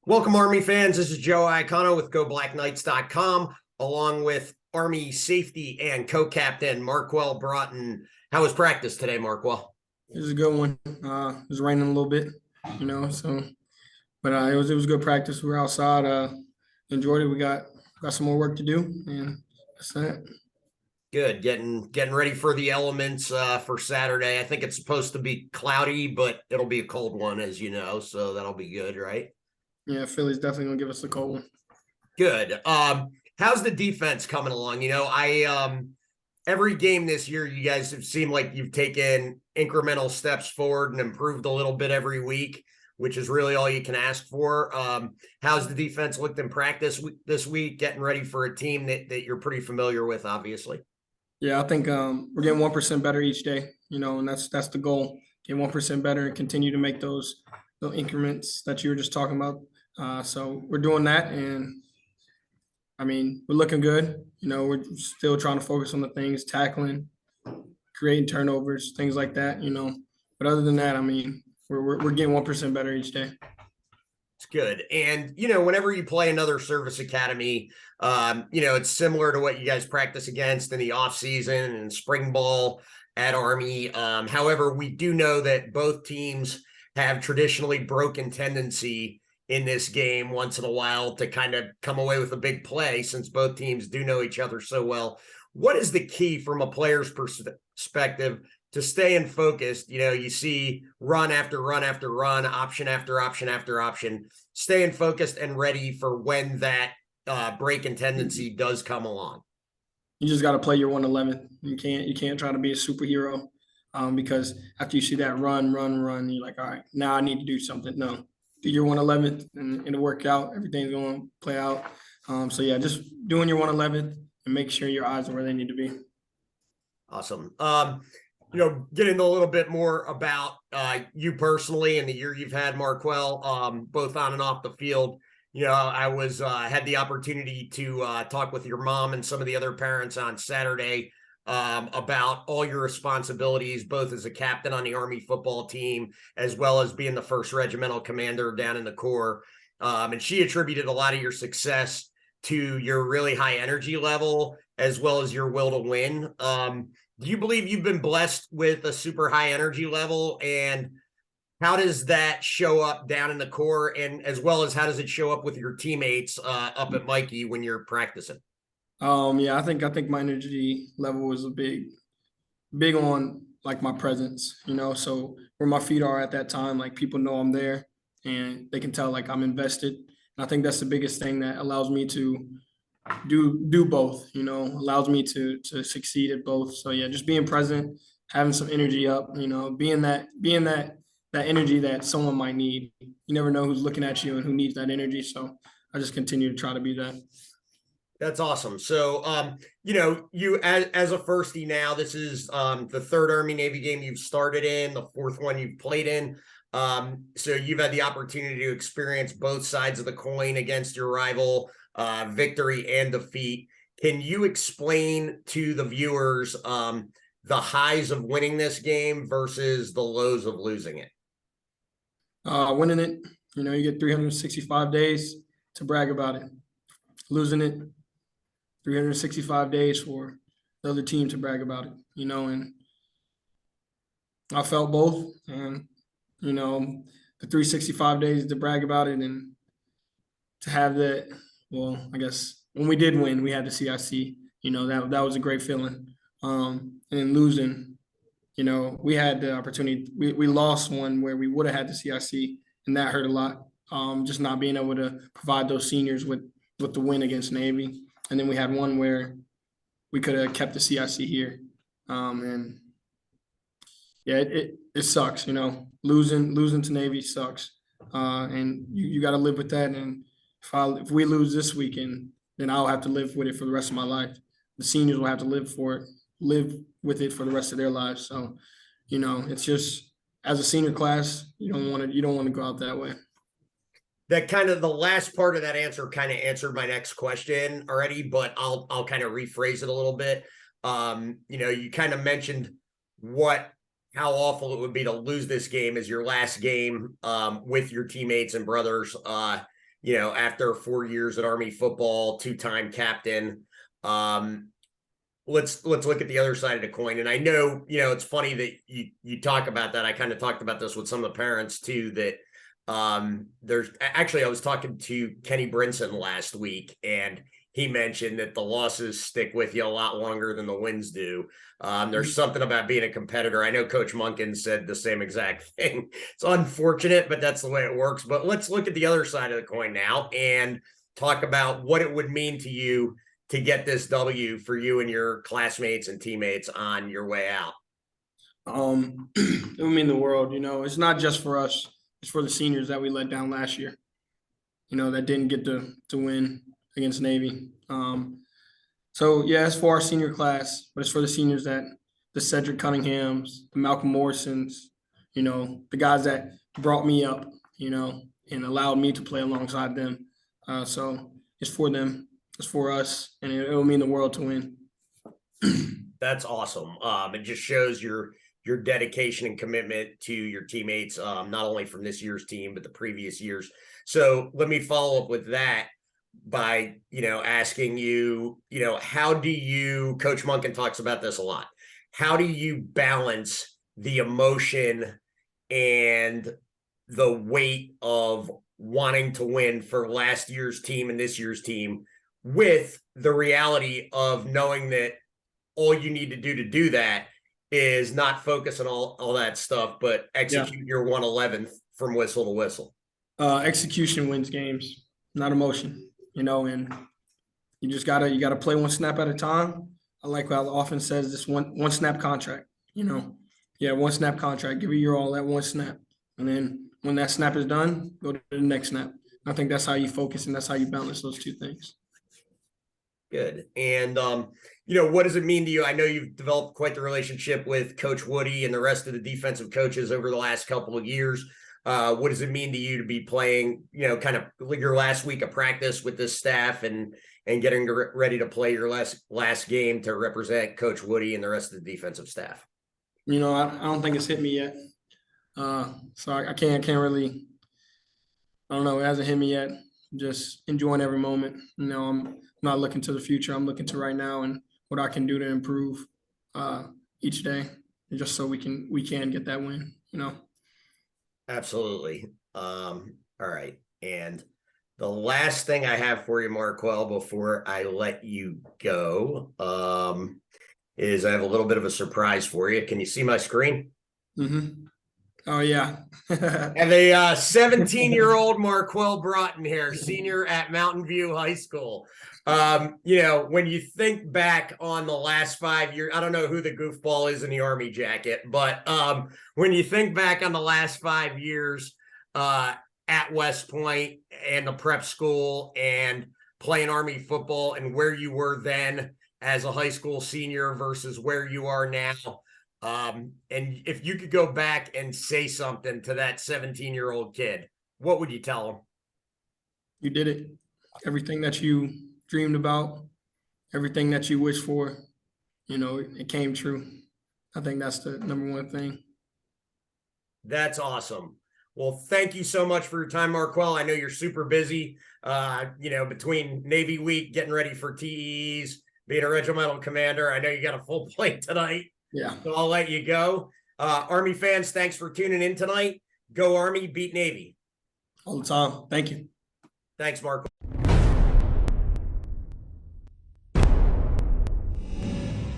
Welcome, Army fans. This is Joe Iacono with GoBlackKnights.com, along with Army safety and co-captain Marquel Broughton. How was practice today, Marquel? It was a good one. It was raining a little bit, but it was good practice. We were outside. Enjoyed it. We got some more work to do, and that's that. Good. Getting ready for the elements for Saturday. I think it's supposed to be cloudy, but it'll be a cold one, as you know, so that'll be good, right? Yeah, Philly's definitely gonna give us the cold one. Good. How's the defense coming along? I every game this year, you guys have seemed like you've taken incremental steps forward and improved a little bit every week, which is really all you can ask for. How's the defense looked in practice this week, getting ready for a team that you're pretty familiar with, obviously? Yeah, I think we're getting 1% better each day. And that's the goal. Get 1% better and continue to make those little increments that you were just talking about. So we're doing that, and I mean, we're looking good. We're still trying to focus on the things, tackling, creating turnovers, things like that. But other than that, I mean, we're getting 1% better each day. It's good. And, whenever you play another service academy, it's similar to what you guys practice against in the off season and spring ball at Army. However, we do know that both teams have traditionally broken tendency in this game once in a while to kind of come away with a big play, since both teams do know each other so well. What is the key from a player's perspective to staying focused? You see run after run after run, option after option after option, staying focused and ready for when that break in tendency does come along. You just got to play your 111. You can't try to be a superhero, because after you see that run, you're like, all right, now I need to do something. No, do your 111th and it'll work out. Everything's going to play out. So yeah, just doing your 111th and make sure your eyes are where they need to be. Awesome. Getting a little bit more about you personally and the year you've had, Marquel, both on and off the field. I was had the opportunity to talk with your mom and some of the other parents on Saturday about all your responsibilities, both as a captain on the Army football team, as well as being the first regimental commander down in the Corps. And she attributed a lot of your success to your really high energy level, as well as your will to win. Do you believe you've been blessed with a super high energy level? And how does that show up down in the Corps? And as well as how does it show up with your teammates up at Mikey when you're practicing? Yeah, I think my energy level was big on like my presence, so where my feet are at that time, like people know I'm there and they can tell like I'm invested. And I think that's the biggest thing that allows me to do both, allows me to succeed at both. So yeah, just being present, having some energy up, being that energy that someone might need. You never know who's looking at you and who needs that energy. So I just continue to try to be that. That's awesome. So, you as a firstie now, this is the third Army Navy game you've started in, the fourth one you've played in. So you've had the opportunity to experience both sides of the coin against your rival, victory and defeat. Can you explain to the viewers the highs of winning this game versus the lows of losing it? Winning it, you get 365 days to brag about it. Losing it, 365 days for the other team to brag about it, and I felt both. And, the 365 days to brag about it and to have that, well, I guess when we did win, we had the CIC, that was a great feeling. And losing, we had the opportunity, we lost one where we would have had the CIC, and that hurt a lot. Just not being able to provide those seniors with the win against Navy. And then we had one where we could have kept the CIC here. And yeah, it sucks, losing to Navy sucks. And you got to live with that. And if we lose this weekend, then I'll have to live with it for the rest of my life. The seniors will have to live with it for the rest of their lives. So, it's just, as a senior class, you don't want to go out that way. That kind of the last part of that answer kind of answered my next question already, but I'll kind of rephrase it a little bit. You kind of mentioned how awful it would be to lose this game as your last game with your teammates and brothers. after 4 years at Army football, two-time captain. Let's look at the other side of the coin. And I know, it's funny that you talk about that. I kind of talked about this with some of the parents too, that there's actually, I was talking to Kenny Brinson last week, and he mentioned that the losses stick with you a lot longer than the wins do. There's something about being a competitor. I know Coach Monken said the same exact thing. It's unfortunate, but that's the way it works. But let's look at the other side of the coin now and talk about what it would mean to you to get this W for you and your classmates and teammates on your way out. It would mean the world. It's not just for us. It's for the seniors that we let down last year, that didn't get to win against Navy. So, yeah, it's for our senior class, but it's for the seniors the Cedric Cunninghams, the Malcolm Morrisons, the guys that brought me up, and allowed me to play alongside them. So it's for them. It's for us, and it will mean the world to win. That's awesome. It just shows your dedication and commitment to your teammates, not only from this year's team, but the previous years. So let me follow up with that by, asking you, how do you, Coach Monken talks about this a lot. How do you balance the emotion and the weight of wanting to win for last year's team and this year's team with the reality of knowing that all you need to do that is not focus on all that stuff, but execute your 111th from whistle to whistle? Execution wins games, not emotion, and you just gotta play one snap at a time. I like how the offense says this one snap contract, one snap contract, give it your all at one snap. And then when that snap is done, go to the next snap. I think that's how you focus and that's how you balance those two things. Good. And, what does it mean to you? I know you've developed quite the relationship with Coach Woody and the rest of the defensive coaches over the last couple of years. What does it mean to you to be playing, kind of your last week of practice with this staff and getting ready to play your last game to represent Coach Woody and the rest of the defensive staff? I don't think it's hit me yet. So I can't really, I don't know. It hasn't hit me yet. Just enjoying every moment. I'm not looking to the future. I'm looking to right now and what I can do to improve each day, just so we can get that win. Absolutely. All right. And the last thing I have for you, Marquel, before I let you go, is I have a little bit of a surprise for you. Can you see my screen? Mm-hmm. Oh, yeah. And the 17-year-old Marquel Broughton here, senior at Mountain View High School. When you think back on the last 5 years, I don't know who the goofball is in the Army jacket, but when you think back on the last 5 years at West Point and the prep school and playing Army football and where you were then as a high school senior versus where you are now, and if you could go back and say something to that 17-year-old kid, what would you tell him? You did it. Everything that you dreamed about, everything that you wished for, it came true. I think that's the number one thing. That's awesome. Well, thank you so much for your time, Marquel. I know you're super busy, between Navy week, getting ready for TEs, being a regimental commander. I know you got a full plate tonight. Yeah. So I'll let you go. Army fans, thanks for tuning in tonight. Go Army, beat Navy. All the time. Thank you. Thanks, Mark.